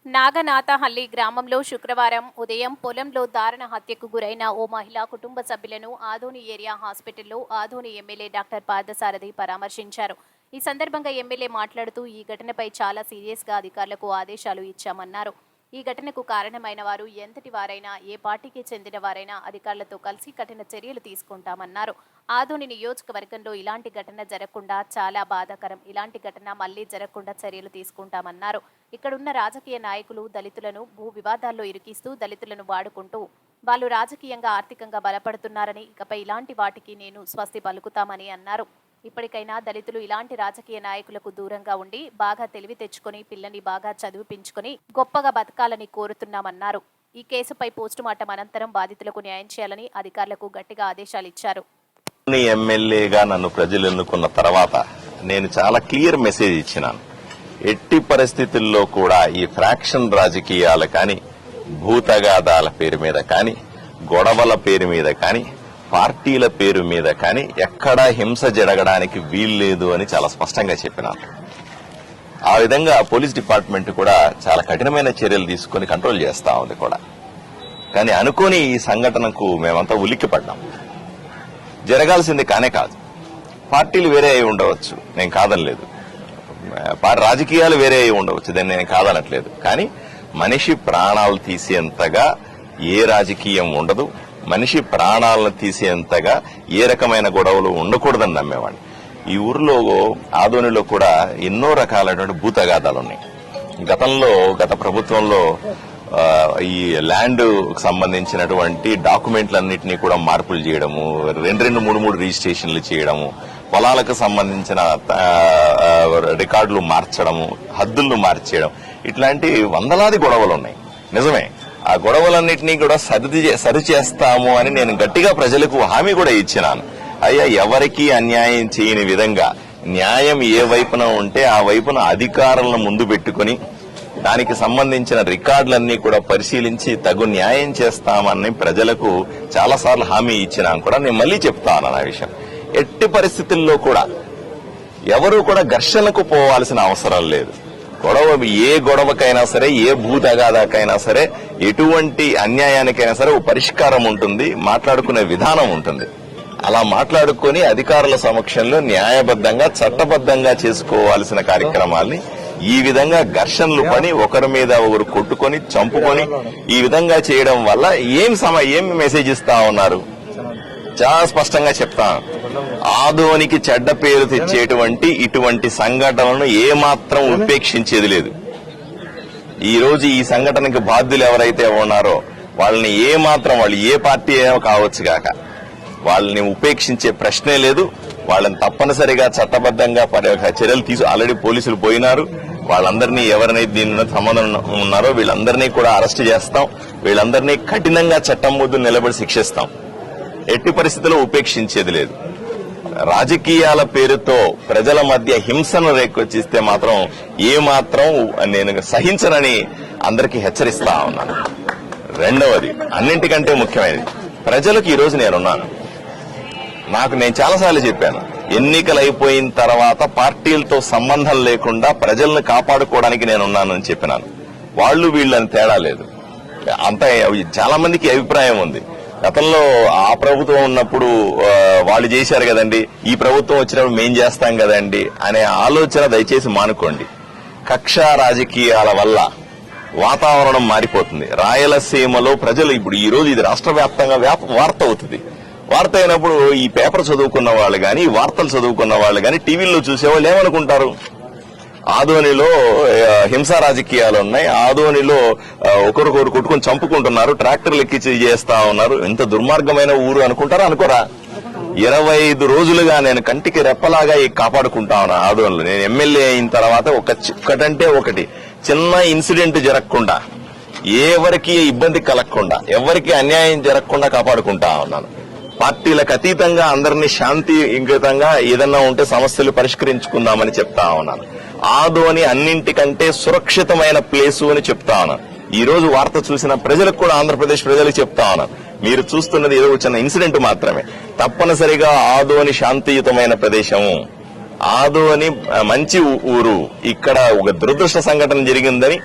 నాగనాథహల్లి గ్రామంలో శుక్రవారం ఉదయం పొలంలో దారుణ హత్యకు గురైన ఓ మహిళ కుటుంబ సభ్యులను ఆదోని ఏరియా హాస్పిటల్లో ఆదోని ఎమ్మెల్యే డాక్టర్ పార్థసారథి పరామర్శించారు. ఈ సందర్భంగా ఎమ్మెల్యే మాట్లాడుతూ ఈ ఘటనపై చాలా సీరియస్గా అధికారులకు ఆదేశాలు ఇచ్చామన్నారు. ఈ ఘటనకు కారణమైన వారు ఎంతటి వారైనా, ఏ పార్టీకి చెందిన వారైనా అధికారులతో కలిసి కఠిన చర్యలు తీసుకుంటామన్నారు. ఆదోని నియోజకవర్గంలో ఇలాంటి ఘటన జరగకుండా చాలా బాధాకరం. ఇలాంటి ఘటన మళ్లీ జరగకుండా చర్యలు తీసుకుంటామన్నారు. ఇక్కడున్న రాజకీయ నాయకులు దళితులను భూ వివాదాల్లో ఇరికిస్తూ దళితులను వాడుకుంటూ వాళ్ళు రాజకీయంగా ఆర్థికంగా బలపడుతున్నారని, ఇకపై ఇలాంటి వాటికి నేను స్వస్తి పలుకుతామని అన్నారు. ఇప్పటికైనా దళితులు ఇలాంటి రాజకీయ నాయకులకు దూరంగా ఉండి బాగా తెలివి తెచ్చుకొని పిల్లని బాగా చదివిపించుకొని గొప్పగా బతకాలని కోరుతున్నామన్నారు. ఈ కేసుపై పోస్టుమార్టం అనంతరం బాధితులకు న్యాయం చేయాలని అధికారులకు గట్టిగా ఆదేశాలు ఇచ్చారు. ఎమ్మెల్యేగా నన్ను ప్రజలు ఎన్నుకున్న తర్వాత నేను చాలా క్లియర్ మెసేజ్ ఇచ్చినాను. ఎట్టి పరిస్థితుల్లో కూడా ఈ ఫ్రాక్షన్ రాజకీయాలు కానీ, భూతగాదాల పేరు మీద కానీ, గొడవల పేరు మీద కానీ, పార్టీల పేరు మీద కానీ ఎక్కడా హింస జరగడానికి వీల్లేదు అని చాలా స్పష్టంగా చెప్పినాను. ఆ విధంగా పోలీస్ డిపార్ట్మెంట్ కూడా చాలా కఠినమైన చర్యలు తీసుకుని కంట్రోల్ చేస్తా ఉంది కూడా. కానీ అనుకోని ఈ సంఘటనకు మేమంతా ఉలిక్కిపడ్డాం. జరగాల్సింది కానే కాదు. పార్టీలు వేరే అయి ఉండవచ్చు, నేను కాదనలేదు. రాజకీయాలు వేరే అయి ఉండవచ్చు, దాన్ని నేను కాదనట్లేదు. కానీ మనిషి ప్రాణాలు తీసేంతగా ఏ రాజకీయం ఉండదు. మనిషి ప్రాణాలను తీసేంతగా ఏ రకమైన గొడవలు ఉండకూడదని నమ్మేవాడిని. ఈ ఊర్లో ఆదోనిలో కూడా ఎన్నో రకాలైనటువంటి భూతగాదాలు ఉన్నాయి. గత ప్రభుత్వంలో ఈ ల్యాండ్ సంబంధించినటువంటి డాక్యుమెంట్లన్నింటినీ కూడా మార్పులు చేయడము, 2-3 రిజిస్ట్రేషన్లు చేయడము, పొలాలకు సంబంధించిన రికార్డులు మార్చడము, హద్దులను మార్చేయడం, ఇట్లాంటి వందలాది గొడవలు ఉన్నాయి. నిజమే, ఆ గొడవలన్నింటినీ కూడా సరిచేస్తాము అని నేను గట్టిగా ప్రజలకు హామీ కూడా ఇచ్చినాను. అయ్యా, ఎవరికీ అన్యాయం చేయని విధంగా న్యాయం ఏ వైపున ఉంటే ఆ వైపున అధికారులను ముందు పెట్టుకుని దానికి సంబంధించిన రికార్డులన్నీ కూడా పరిశీలించి తగు న్యాయం చేస్తామని ప్రజలకు చాలాసార్లు హామీ ఇచ్చినాను కూడా. నేను మళ్లీ చెప్తాను ఆ విషయం. ఎట్టి పరిస్థితుల్లో కూడా ఎవరూ కూడా ఘర్షణకు పోవాల్సిన అవసరం లేదు. ఏ గొడవకైనా సరే, ఏ భూతగాదాకైనా సరే, ఎటువంటి అన్యాయానికైనా సరే ఓ పరిష్కారం ఉంటుంది, మాట్లాడుకునే విధానం ఉంటుంది. అలా మాట్లాడుకుని అధికారుల సమక్షంలో న్యాయబద్ధంగా, చట్టబద్ధంగా చేసుకోవాల్సిన కార్యక్రమాల్ని ఈ విధంగా ఘర్షణలు పని ఒకరి మీద ఒకరు కొట్టుకొని చంపుకొని ఈ విధంగా చేయడం వల్ల ఏం మెసేజ్ ఇస్తా ఉన్నారు? చాలా స్పష్టంగా చెప్తాను. ఆదోనికి చెడ్డ పేరు తెచ్చేటువంటి ఇటువంటి సంఘటనలను ఏమాత్రం ఉపేక్షించేది లేదు. ఈ రోజు ఈ సంఘటనకి బాధ్యులు ఎవరైతే ఉన్నారో వాళ్ళని ఏమాత్రం, వాళ్ళు ఏ పార్టీ కావచ్చు కాక, వాళ్ళని ఉపేక్షించే ప్రశ్నే లేదు. వాళ్ళని తప్పనిసరిగా చట్టబద్ధంగా చర్యలు ఆల్రెడీ పోలీసులు పోయినారు. వాళ్ళందరినీ ఎవరైనా దీని సంబంధం ఉన్నారో వీళ్ళందరినీ కూడా అరెస్ట్ చేస్తాం. వీళ్ళందరినీ కఠినంగా చట్టం ముందు నిలబడి శిక్షిస్తాం. ఎట్టి పరిస్థితుల్లో ఉపేక్షించేది లేదు. రాజకీయాల పేరుతో ప్రజల మధ్య హింసను రేకొచ్చిస్తే మాత్రం ఏమాత్రం నేను సహించనని అందరికీ హెచ్చరిస్తా ఉన్నాను. రెండవది, అన్నింటికంటే ముఖ్యమైనది, ప్రజలకు ఈ రోజు నేనున్నాను. నేను చాలాసార్లు చెప్పాను, ఎన్నికలు అయిపోయిన తర్వాత పార్టీలతో సంబంధం లేకుండా ప్రజలను కాపాడుకోవడానికి నేనున్నానని చెప్పినాను. వాళ్ళు వీళ్ళని తేడా లేదు. అంతా చాలా మందికి అభిప్రాయం ఉంది, గతంలో ఆ ప్రభుత్వం ఉన్నప్పుడు వాళ్ళు చేశారు కదండి, ఈ ప్రభుత్వం వచ్చినప్పుడు మేం చేస్తాం కదండి అనే ఆలోచన దయచేసి మానుకోండి. కక్ష రాజకీయాల వల్ల వాతావరణం మారిపోతుంది. రాయలసీమలో ప్రజలు ఇప్పుడు ఈ రోజు ఇది రాష్ట్ర వ్యాప్తంగా వార్త అవుతుంది. వార్త అయినప్పుడు ఈ పేపర్ చదువుకున్న వాళ్ళు గాని, వార్తలు చదువుకున్న వాళ్ళు గాని, టీవీల్లో చూసేవాళ్ళు ఏమనుకుంటారు? ఆదోనిలో హింసా రాజకీయాలు ఉన్నాయి, ఆదోనిలో ఒకరికొకరు కొట్టుకుని చంపుకుంటున్నారు, ట్రాక్టర్లు ఎక్కించి చేస్తా ఉన్నారు, ఎంత దుర్మార్గమైన ఊరు అనుకుంటారా? అనుకోరా? 25 రోజులుగా నేను కంటికి రెప్పలాగా కాపాడుకుంటా ఉన్నా ఆదోనిలో. నేను ఎమ్మెల్యే అయిన తర్వాత ఒకటంటే ఒకటి చిన్న ఇన్సిడెంట్ జరగకుండా, ఎవరికి ఇబ్బంది కలగకుండా, ఎవరికి అన్యాయం జరగకుండా కాపాడుకుంటా ఉన్నాను. పార్టీలకు అతీతంగా అందరినీ శాంతియుతంగా ఏదన్నా ఉంటే సమస్యలు పరిష్కరించుకుందామని చెప్తా ఉన్నాను. ఆదోని అన్నింటికంటే సురక్షితమైన ప్లేసు అని చెప్తా ఉన్నాను. ఈ రోజు వార్త చూసిన ప్రజలకు కూడా, ఆంధ్రప్రదేశ్ ప్రజలకు చెప్తా ఉన్నాను, మీరు చూస్తున్నది ఏదో చిన్న ఇన్సిడెంట్ మాత్రమే. తప్పనిసరిగా ఆదోని శాంతియుతమైన ప్రదేశము, ఆదోని మంచి ఊరు. ఇక్కడ ఒక దురదృష్ట సంఘటన జరిగిందని